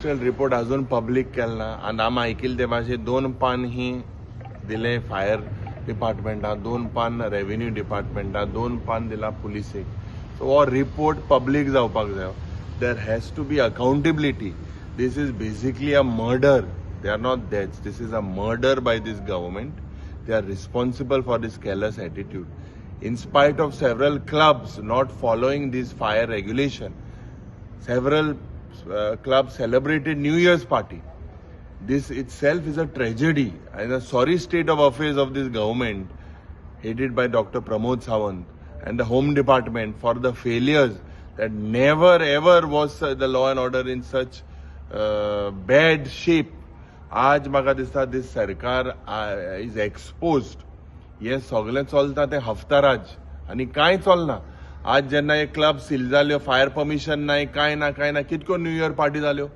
Investigation report अजून public केला ना आनी आमी आयकिल्ले ते भाशेन 2 पान ही दिले फायर डिपार्टमेंटा, 2 पान रेव्हेन्यू डिपार्टमेंटा, 2 पान दिला पुलिसेक. सो हो रिपोर्ट पब्लीक जावपाक जाय. There has to be accountability. This is basically a murder. They are not deaths. This is a murder by this government. They are responsible for this careless attitude. In spite of several clubs not following this fire regulation, several clubs celebrated New Year's party. This itself is a tragedy and a sorry state of affairs of this government headed by Dr. Pramod Sawant and the Home Department for the failures that never ever was the law and order in such bad shape. आज म्हाका दिसता this सरकार is exposed. हे सगळें चलता ते हफ्ताराज आनी कांय चलना. आज जेन्ना हे क्लब सील जाल्यो, फायर परमिशन नाय, कांय ना, कितको न्यू इयर पार्टी जाल्यो.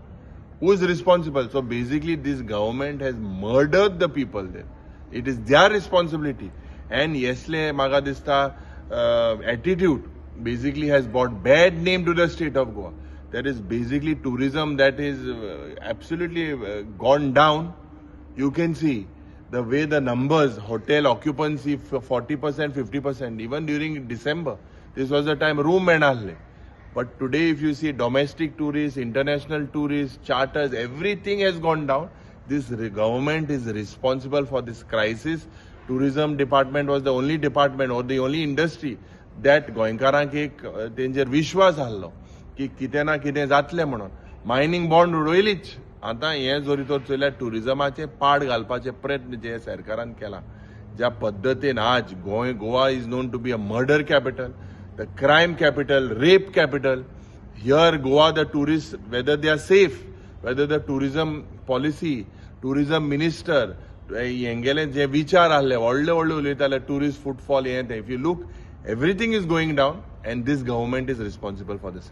Who is responsible? So basically this government has murdered the people there. It is their responsibility. And येसले म्हाका दिसता attitude basically has brought bad name to the state of Goa. There is basically tourism that is absolutely gone down. You can see the way the numbers, hotel occupancy 40%, 50%, even during December. This was the time room menale. But today if you see domestic tourists, international tourists, charters, everything has gone down. This government is responsible for this crisis. Tourism department was the only department or the only industry that गोंयकारांक एक तेंचेर विश्वास आहलो की कितें ना कितें जातलें म्हणून. मायनींग बॉन्ड उडयलीच. आतां हें जोरी तर चयल्यार टुरिजमाचे पाड घालपाचे प्रयत्न जे सरकारान केला. ज्या पद्दतीन आज Goa is known to be a murder capital, the crime capital, rape capital. Here Goa the tourist whether they are safe, whether the tourism policy, tourism minister हेंगेले जे विचार आहले व्हडले उलयताले टुरिस्ट फुटफॉल हें तें. If you look, everything is going down and this government is responsible for the same.